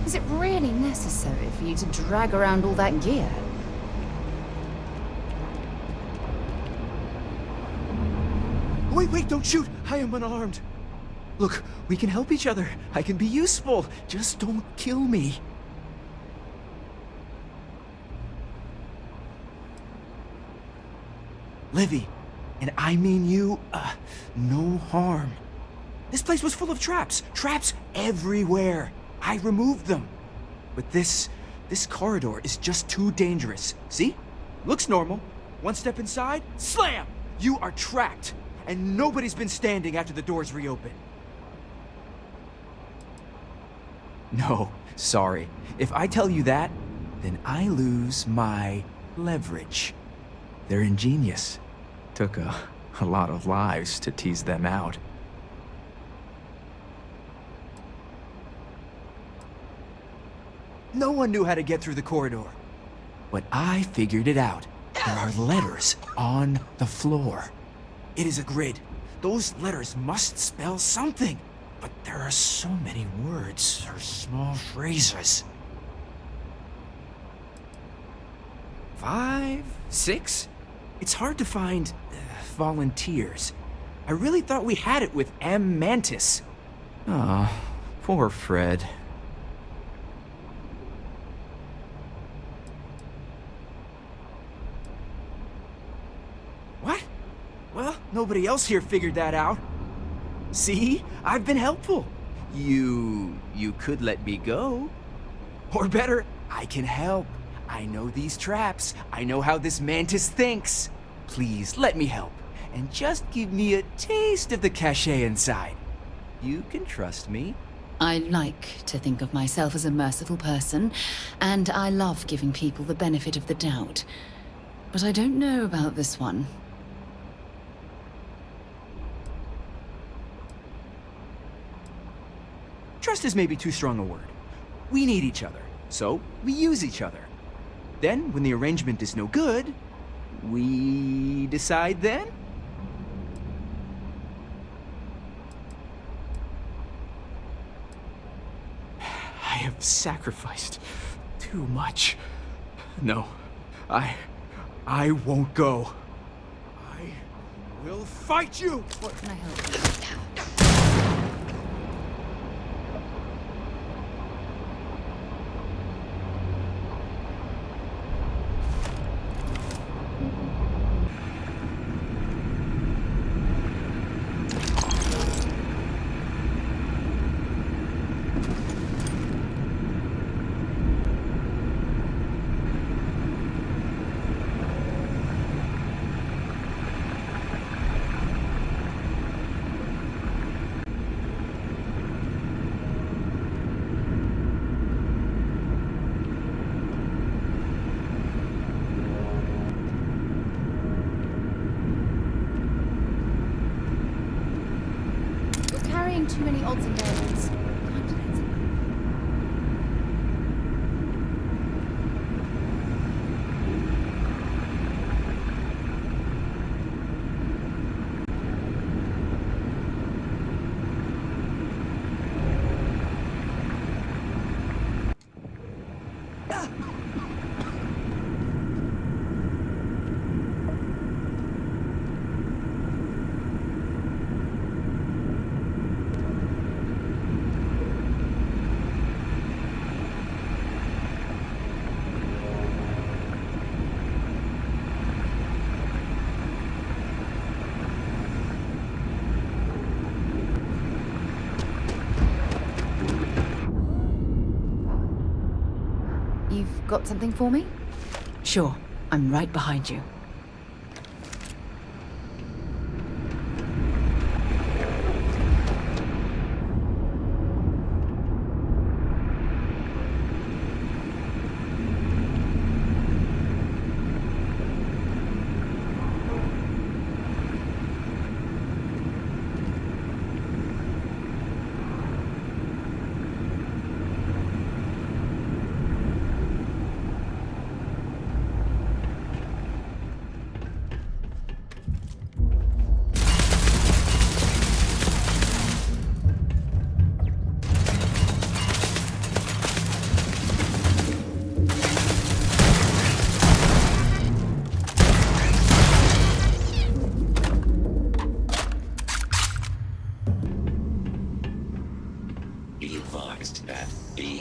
Is it really necessary for you to drag around all that gear? Wait, don't shoot! I am unarmed. Look, we can help each other. I can be useful. Just don't kill me. Livy, and I mean you, no harm. This place was full of traps. Traps everywhere. I removed them. But this corridor is just too dangerous. See? Looks normal. One step inside, slam! You are trapped. And nobody's been standing after the doors reopen. No, sorry. If I tell you that, then I lose my leverage. They're ingenious. Took a lot of lives to tease them out. No one knew how to get through the corridor. But I figured it out. There are letters on the floor. It is a grid. Those letters must spell something. But there are so many words or small phrases. 5, 6? It's hard to find volunteers. I really thought we had it with M. Mantis. Ah, poor Fred. What? Well, nobody else here figured that out. See? I've been helpful. You could let me go. Or better, I can help. I know these traps. I know how this mantis thinks. Please, let me help. And just give me a taste of the cachet inside. You can trust me. I like to think of myself as a merciful person, and I love giving people the benefit of the doubt. But I don't know about this one. Trust is maybe too strong a word. We need each other, so we use each other. Then, when the arrangement is no good, we decide then? I have sacrificed too much. No, I won't go. I will fight you! What can I help you with? Too many odds and ends. Time to let some... You've got something for me? Sure, I'm right behind you.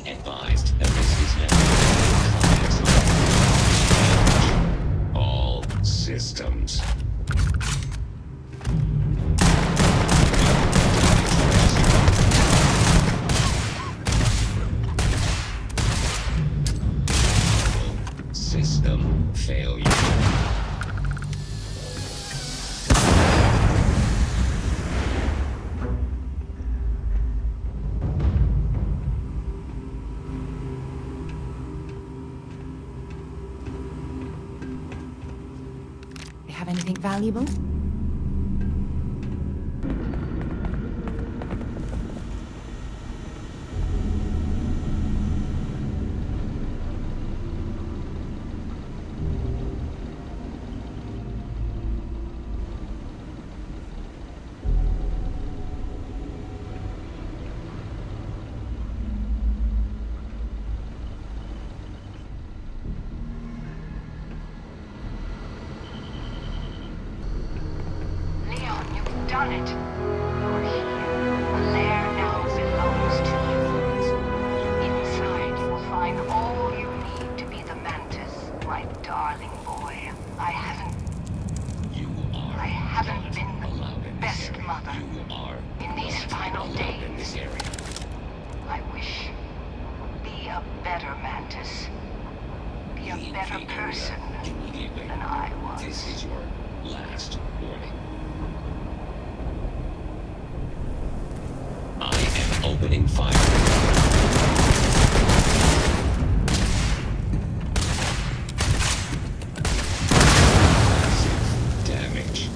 advised that this is now all systems. System failure. They have anything valuable? Done it. You're here. The lair now belongs to you. Inside, you will find all you need to be the Mantis, my darling boy. I haven't been the best mother in these final days. In this area. I wish. Be a better Mantis. Be a better person Immediately. than I was. This is your last warning. I am opening fire. Massive damage.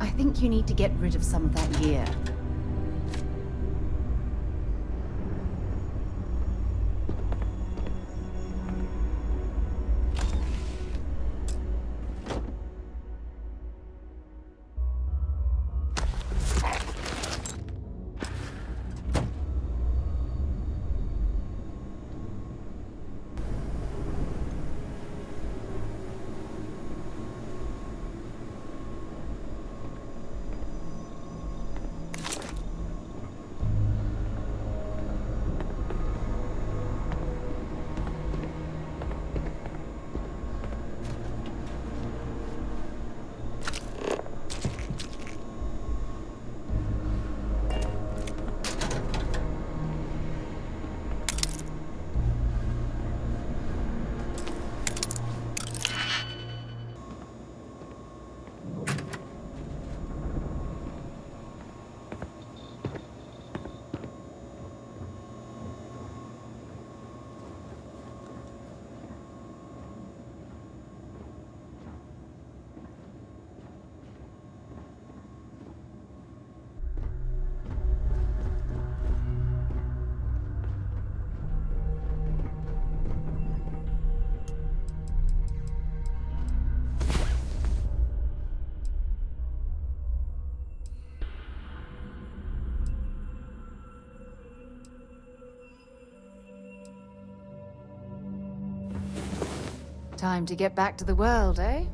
I think you need to get rid of some of that gear. Time to get back to the world, eh?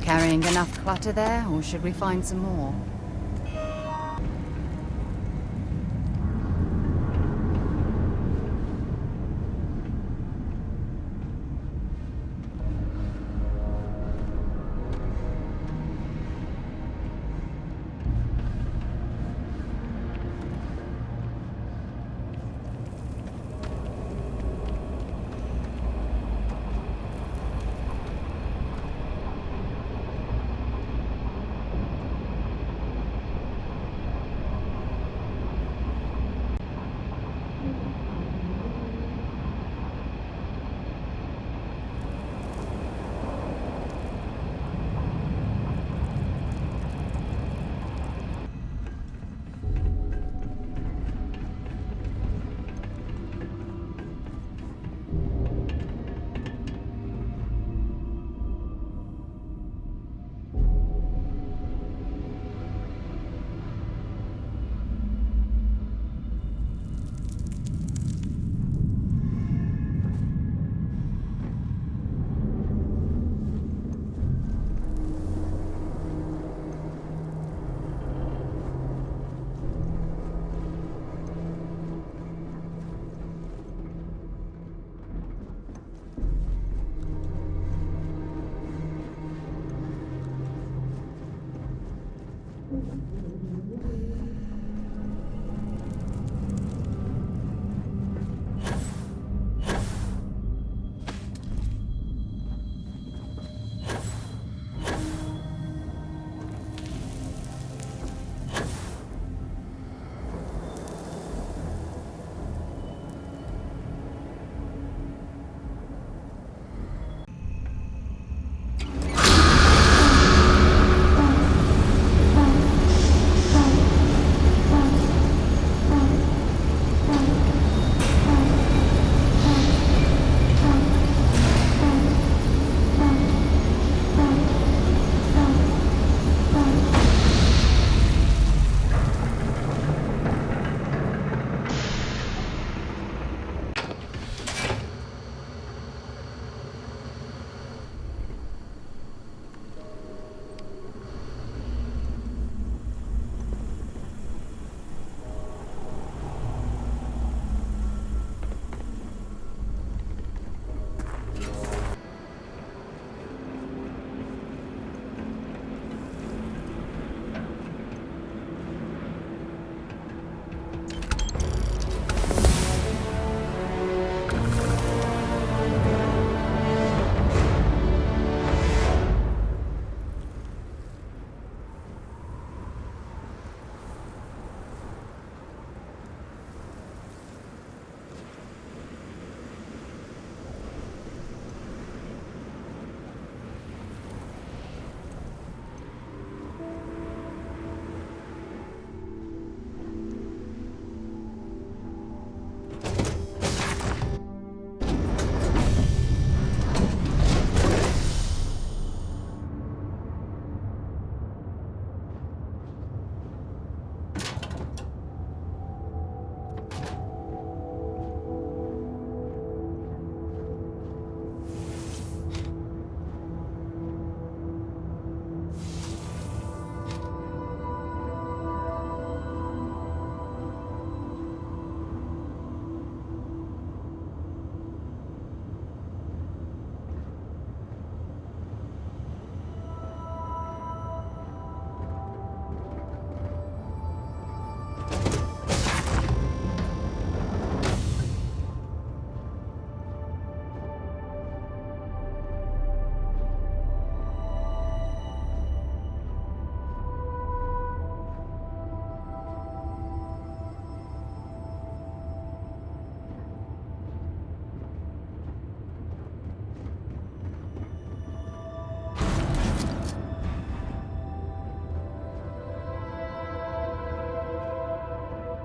Carrying enough clutter there, or should we find some more?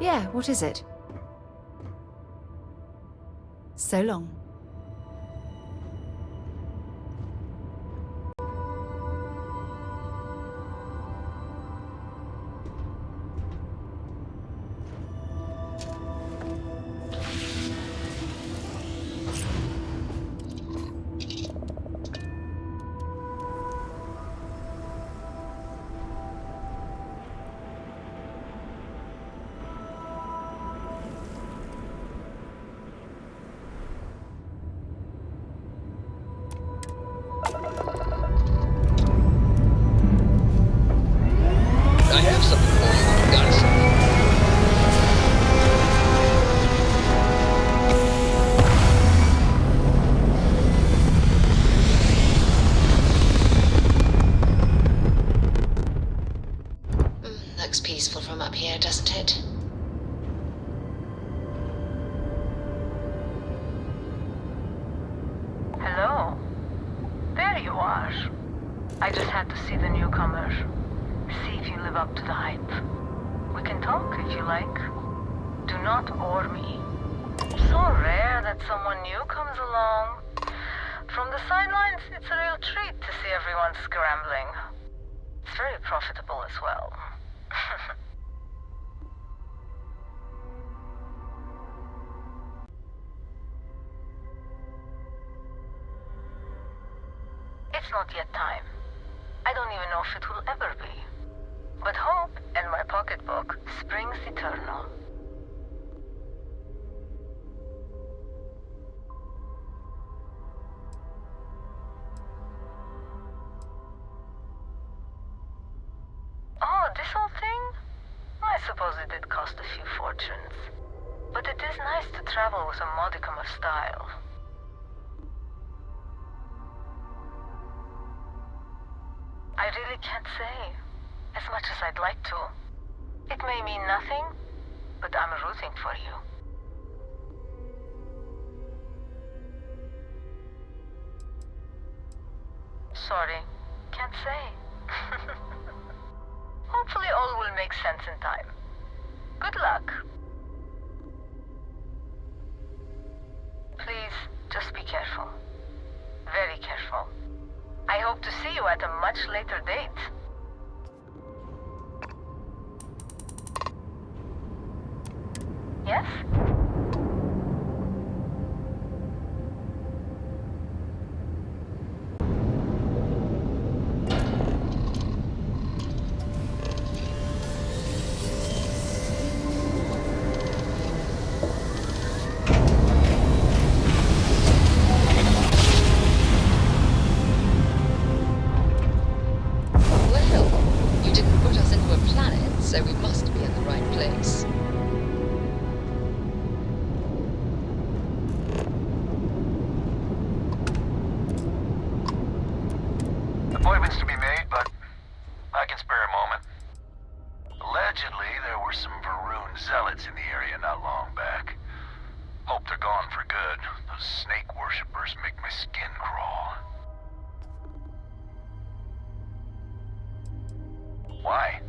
Yeah, what is it? So long. I have something for you. Got something. Looks peaceful from up here, doesn't it? Hello. There you are. I just had to see the newcomer. See if you live up to the hype. We can talk if you like. Do not bore me. So rare that someone new comes along. From the sidelines, it's a real treat to see everyone scrambling. It's very profitable as well. It's not yet time. I don't even know if it will ever be. But hope and my pocketbook springs eternal. Oh, this whole thing? I suppose it did cost a few fortunes. But it is nice to travel with a modicum of style. I really can't say, as much as I'd like to. It may mean nothing, but I'm rooting for you. Sorry, can't say. Hopefully all will make sense in time. Good luck. Please, just be careful. Very careful. I hope to see you at a much later date. Yes? Well, you didn't put us into a planet, so we must be in the right place. Appointments to be made, but I can spare a moment. Allegedly, there were some Varun zealots in the area not long back. Hope they're gone for good. Those snake worshippers make my skin crawl. Why?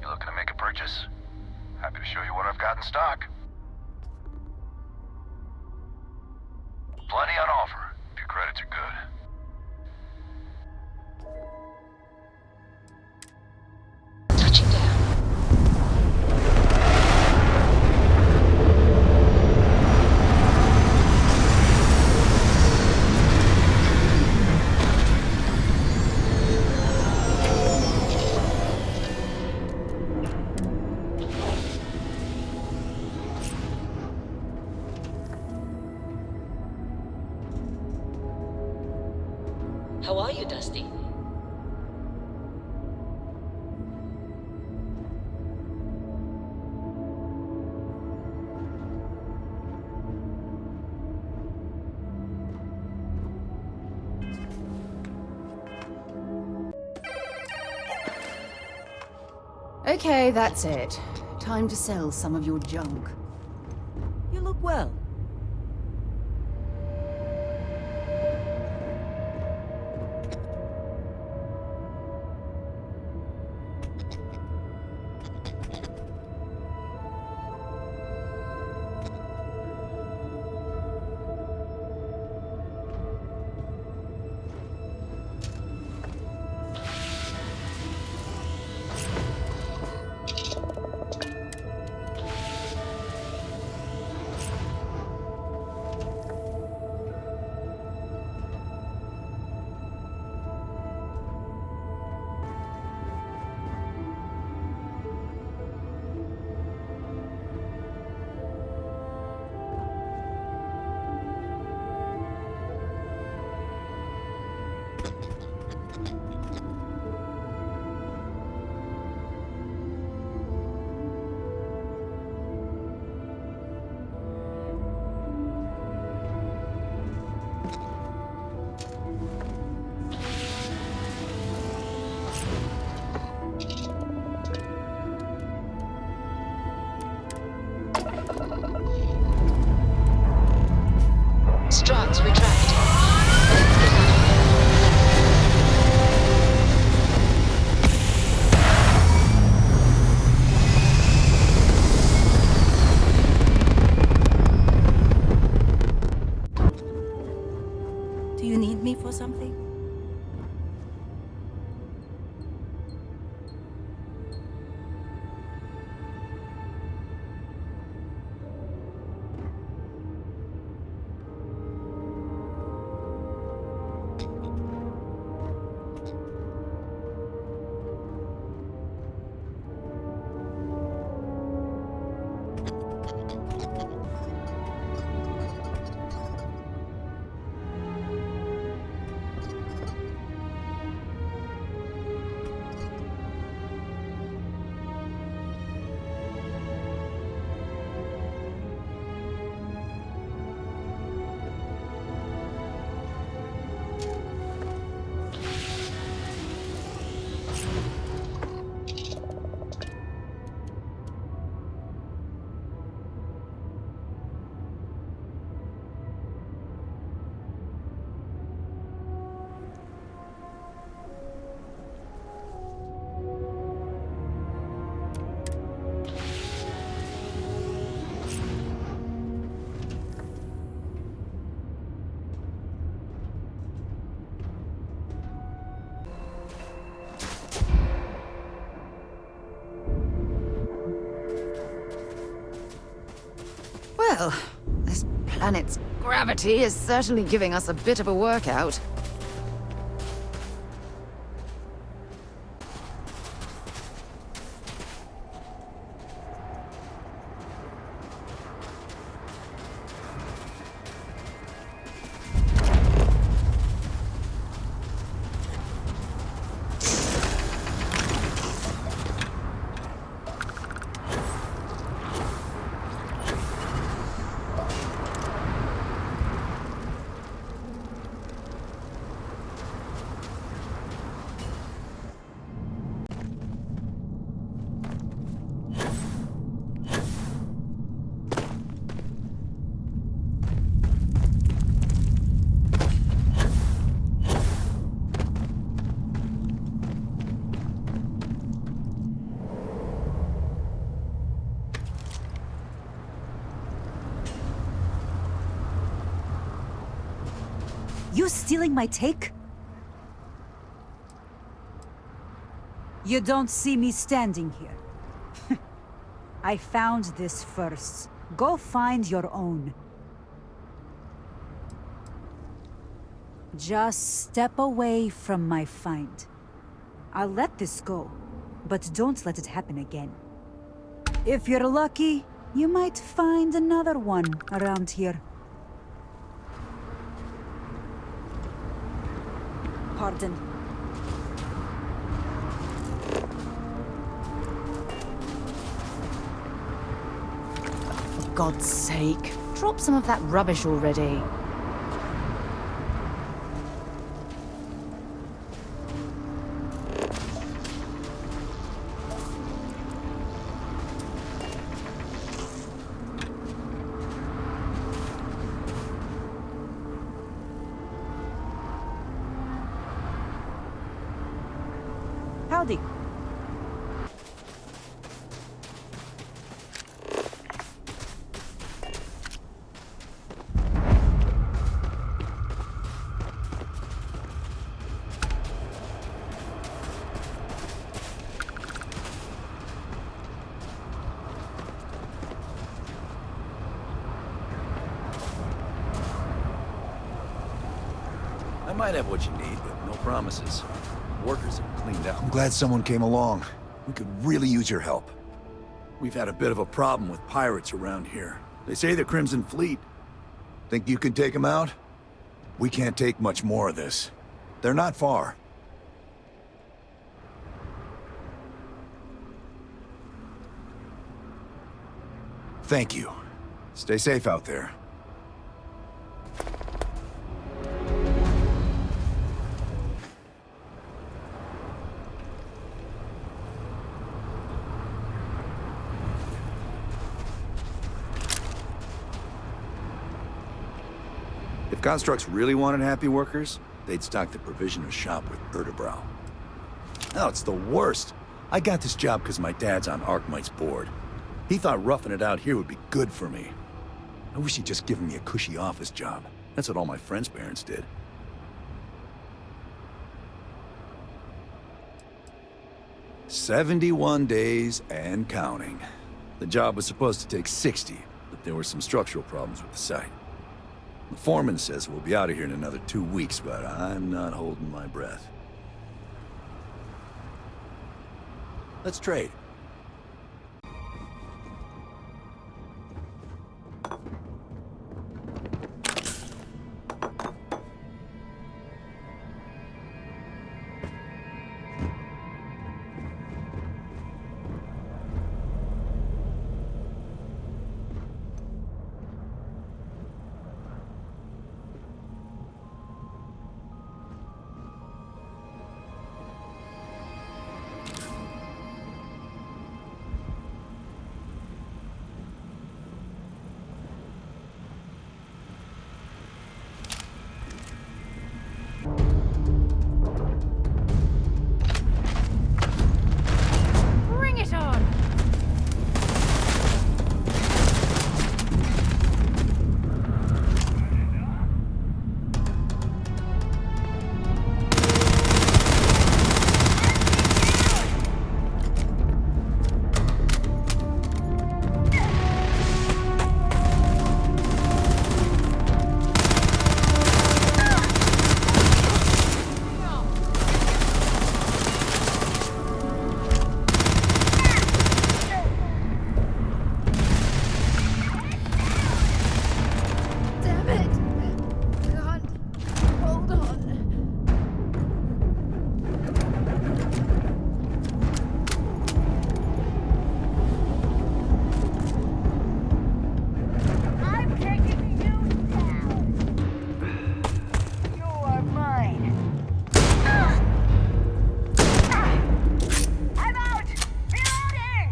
You looking to make a purchase? Happy to show you what I've got in stock. Plenty on offer, if your credits are good. Touching down. How are you, Dusty? Okay, that's it. Time to sell some of your junk. You look well. Struts retract. Do you need me for something? Well, this planet's gravity is certainly giving us a bit of a workout. You stealing my take? You don't see me standing here. I found this first. Go find your own. Just step away from my find. I'll let this go, but don't let it happen again. If you're lucky, you might find another one around here. Pardon. For God's sake, drop some of that rubbish already. Howdy. I might have what you need, but no promises. Workers have cleaned out. I'm glad someone came along. We could really use your help. We've had a bit of a problem with pirates around here. They say the Crimson Fleet. Think you can take them out? We can't take much more of this. They're not far. Thank you. Stay safe out there. If Constructs really wanted happy workers, they'd stock the provisioner's shop with Erdebrau. Oh, it's the worst. I got this job because my dad's on Arkmite's board. He thought roughing it out here would be good for me. I wish he'd just given me a cushy office job. That's what all my friends' parents did. "71 days and counting. The job was supposed to take 60, but there were some structural problems with the site. The foreman says we'll be out of here in another 2 weeks, but I'm not holding my breath. Let's trade. Bring it on! Damn it! God, hold on. I'm taking you down. You are mine. I'm out! Reloading!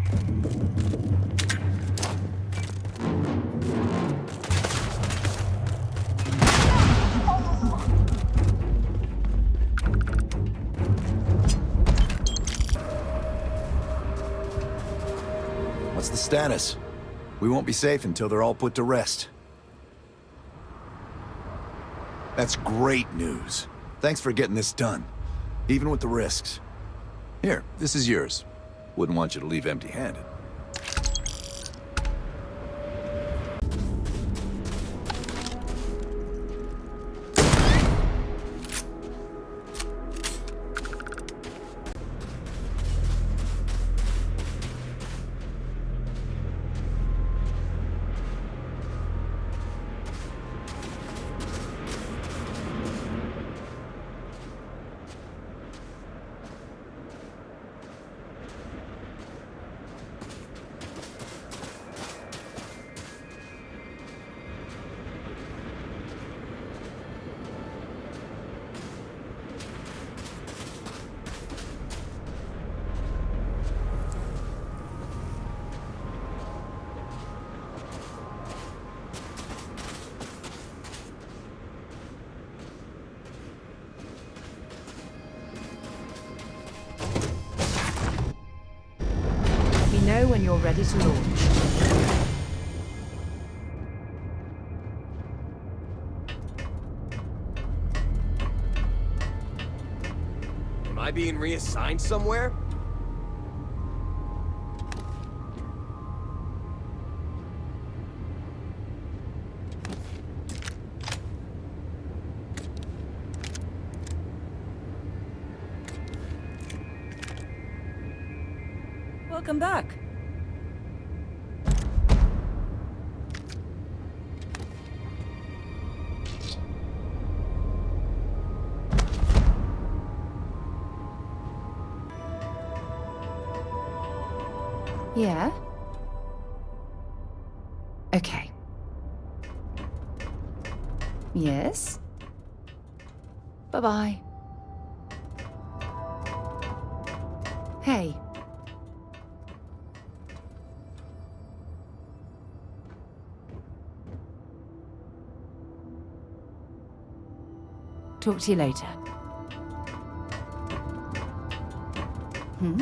What's the status? We won't be safe until they're all put to rest. That's great news. Thanks for getting this done, even with the risks. Here, this is yours. Wouldn't want you to leave empty-handed. Let me know when you're ready to launch. Am I being reassigned somewhere? Welcome back. Yeah? Okay. Yes? Bye-bye. Hey. Talk to you later. Hmm?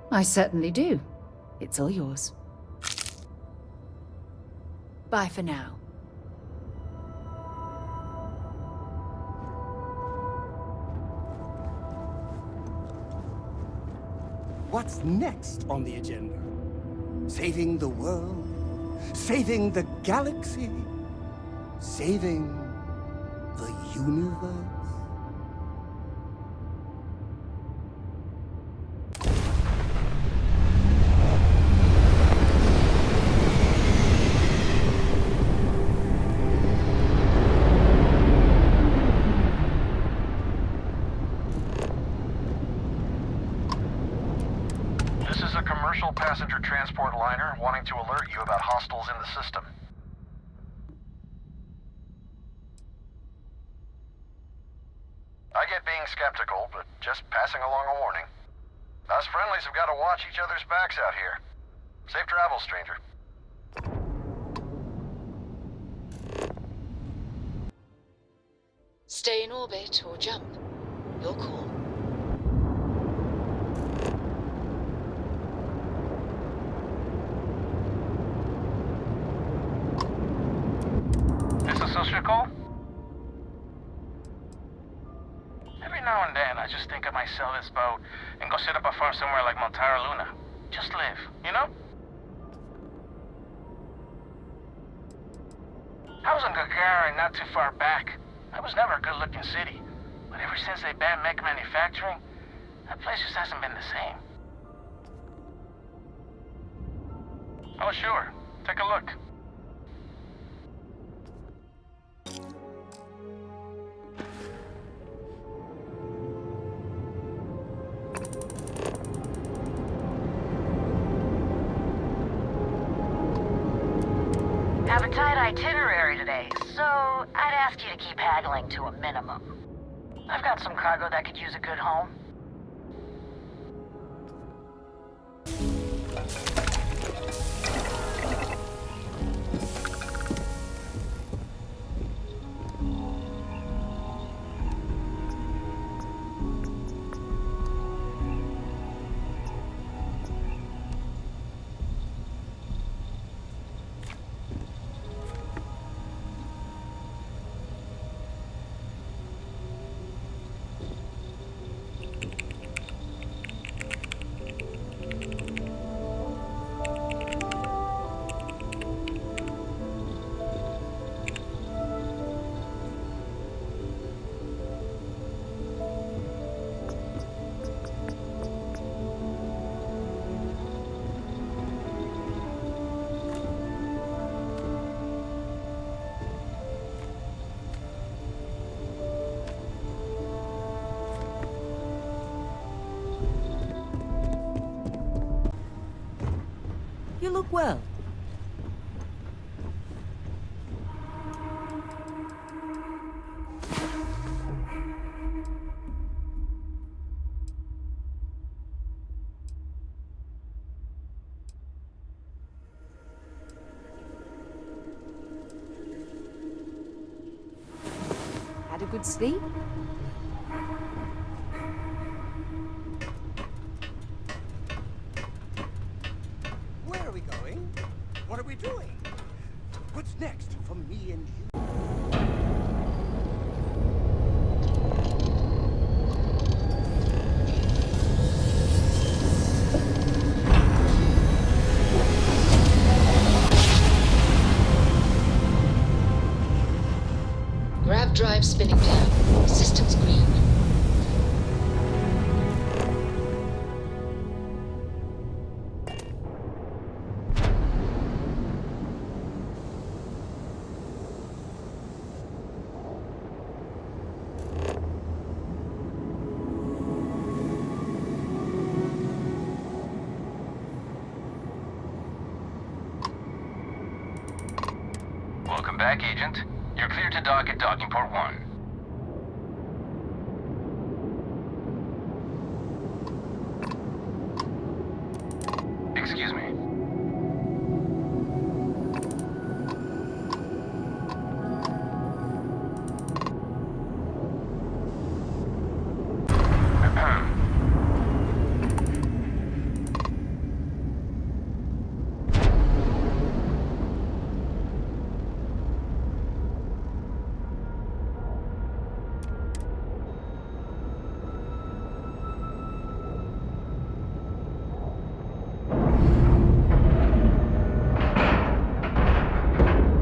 I certainly do. It's all yours. Bye for now. What's next on the agenda? Saving the world? Saving the galaxy? Saving the universe? This is a commercial passenger transport liner wanting to alert you about hostiles in the system. I get being skeptical, but just passing along a warning. Us friendlies have got to watch each other's backs out here. Safe travels, stranger. Stay in orbit or jump. Your call. This a social call? Every now and then, I just think I might sell this boat and go sit up a farm somewhere like Montara Luna. Just live, you know? I was in Gagarin not too far back. It was never a good-looking city. But ever since they banned mech manufacturing, that place just hasn't been the same. Oh, sure. Take a look. Have a tight itinerary today, so I'd ask you to keep haggling to a minimum. I've got some cargo that could use a good home. You look well. Had a good sleep? Where are we going? What are we doing? What's next for me and you? Grav drive spinning down. Systems green. back, Agent. You're clear to dock at docking port 1. Excuse me.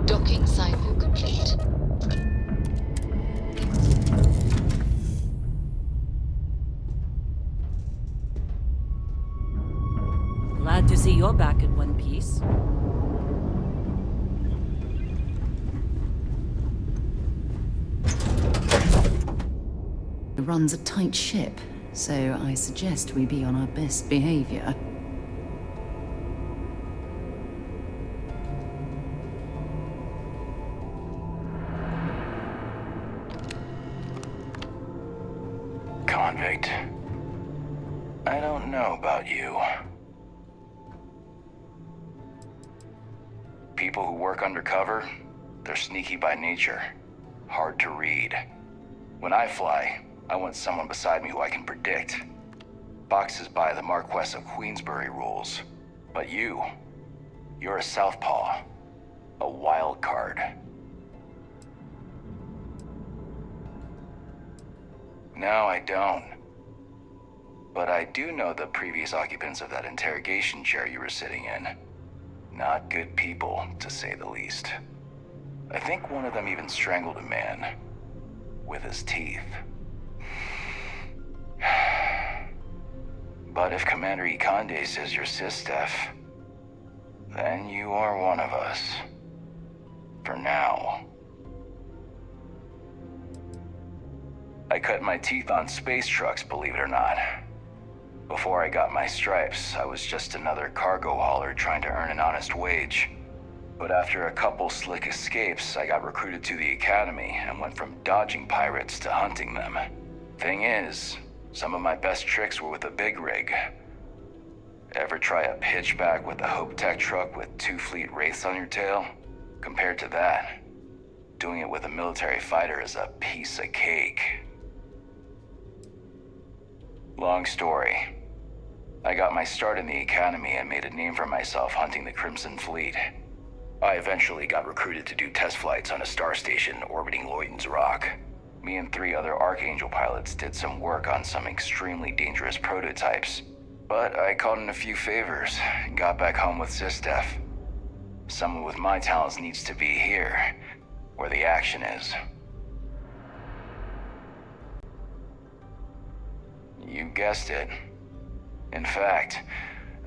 Docking cycle complete. Glad to see you're back in one piece. Runs a tight ship, so I suggest we be on our best behavior. Convict. I don't know about you. People who work undercover, they're sneaky by nature. Hard to read. When I fly, I want someone beside me who I can predict. Boxes by the Marquess of Queensbury rules. But you're a southpaw. A wild card. No, I don't. But I do know the previous occupants of that interrogation chair you were sitting in. Not good people, to say the least. I think one of them even strangled a man. With his teeth. But if Commander Ikande says you're Sistef, then you are one of us. For now. I cut my teeth on space trucks, believe it or not. Before I got my stripes, I was just another cargo hauler trying to earn an honest wage. But after a couple slick escapes, I got recruited to the academy and went from dodging pirates to hunting them. Thing is, some of my best tricks were with a big rig. Ever try a pitchback with a Hope Tech truck with 2 fleet wraiths on your tail? Compared to that, doing it with a military fighter is a piece of cake. Long story. I got my start in the academy and made a name for myself hunting the Crimson Fleet. I eventually got recruited to do test flights on a star station orbiting Lloyden's Rock. Me and 3 other Archangel pilots did some work on some extremely dangerous prototypes. But I called in a few favors and got back home with Sistef. Someone with my talents needs to be here, where the action is. You guessed it. In fact,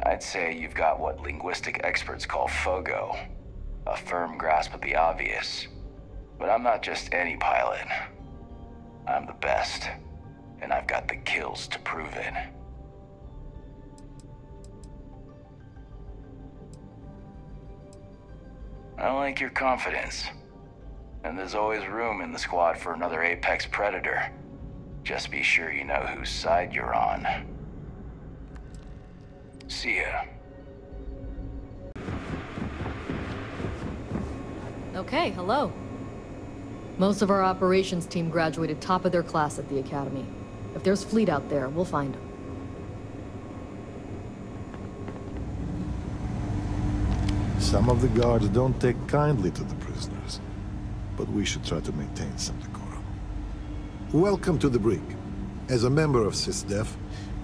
I'd say you've got what linguistic experts call FOGO, a firm grasp of the obvious. But I'm not just any pilot. I'm the best, and I've got the kills to prove it. I like your confidence. And there's always room in the squad for another apex predator. Just be sure you know whose side you're on. See ya. Okay, hello. Most of our operations team graduated top of their class at the academy. If there's fleet out there, we'll find them. Some of the guards don't take kindly to the prisoners, but we should try to maintain some decorum. Welcome to the brig. As a member of SysDef,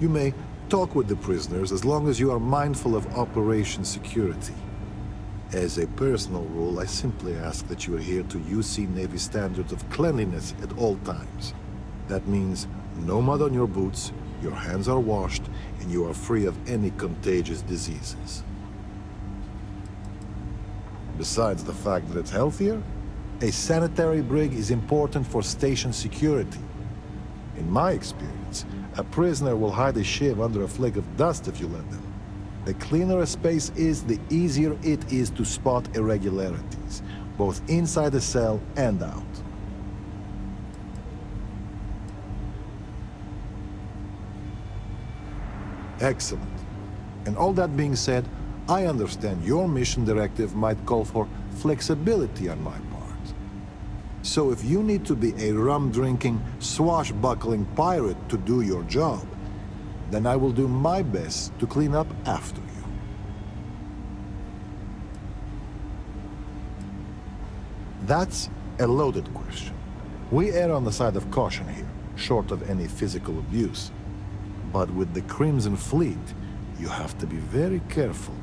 you may talk with the prisoners as long as you are mindful of operation security. As a personal rule, I simply ask that you adhere to UC Navy standards of cleanliness at all times. That means no mud on your boots, your hands are washed, and you are free of any contagious diseases. Besides the fact that it's healthier, a sanitary brig is important for station security. In my experience, a prisoner will hide a shiv under a flake of dust if you let them. The cleaner a space is, the easier it is to spot irregularities. both inside the cell and out. Excellent. And all that being said, I understand your mission directive might call for flexibility on my part. So if you need to be a rum-drinking, swashbuckling pirate to do your job, then I will do my best to clean up after you. That's a loaded question. We err on the side of caution here, short of any physical abuse. But with the Crimson Fleet, you have to be very careful.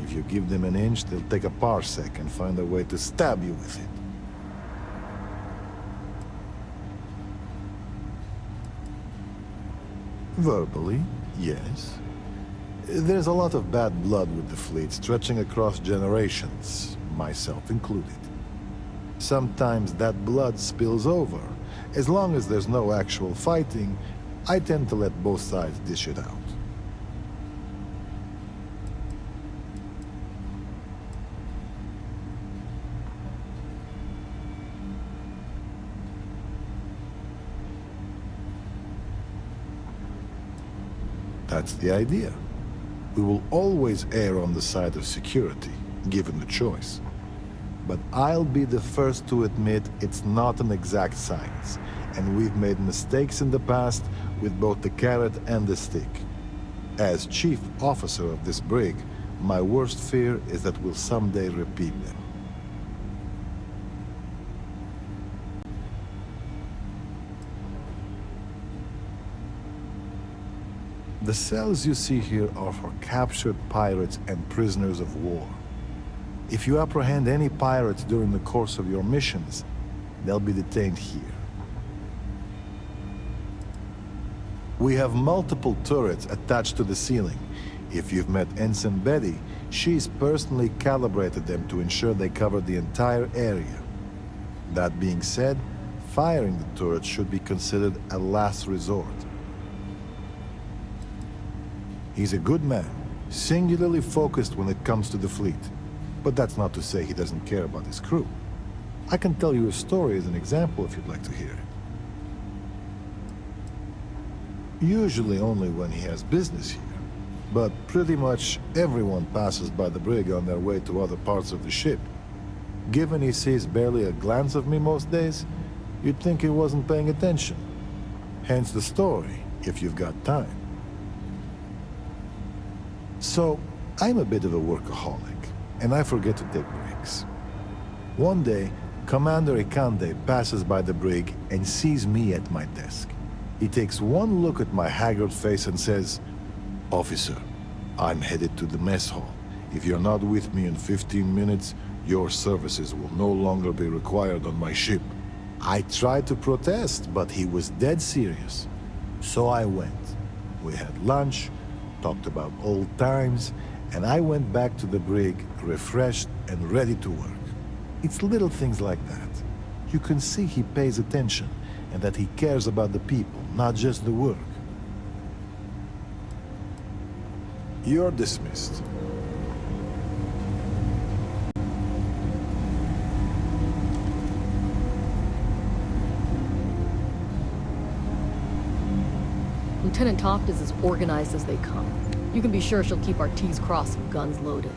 If you give them an inch, they'll take a parsec and find a way to stab you with it. Verbally, yes. There's a lot of bad blood with the fleet, stretching across generations, myself included. Sometimes that blood spills over. As long as there's no actual fighting, I tend to let both sides dish it out. That's the idea. We will always err on the side of security, given the choice. But I'll be the first to admit it's not an exact science, and we've made mistakes in the past with both the carrot and the stick. As chief officer of this brig, my worst fear is that we'll someday repeat them. The cells you see here are for captured pirates and prisoners of war. If you apprehend any pirates during the course of your missions, they'll be detained here. We have multiple turrets attached to the ceiling. If you've met Ensign Betty, she's personally calibrated them to ensure they cover the entire area. That being said, firing the turrets should be considered a last resort. He's a good man, singularly focused when it comes to the fleet. But that's not to say he doesn't care about his crew. I can tell you a story as an example if you'd like to hear it. Usually only when he has business here. But pretty much everyone passes by the brig on their way to other parts of the ship. Given he sees barely a glance of me most days, you'd think he wasn't paying attention. Hence the story, if you've got time. So, I'm a bit of a workaholic, and I forget to take breaks. One day, Commander Ikande passes by the brig and sees me at my desk. He takes one look at my haggard face and says, "Officer, I'm headed to the mess hall. If you're not with me in 15 minutes, your services will no longer be required on my ship." I tried to protest, but he was dead serious. So I went. We had lunch, talked about old times, and I went back to the brig, refreshed and ready to work. It's little things like that. You can see he pays attention, and that he cares about the people, not just the work. You're dismissed. Lieutenant Toft is as organized as they come. You can be sure she'll keep our T's crossed and guns loaded.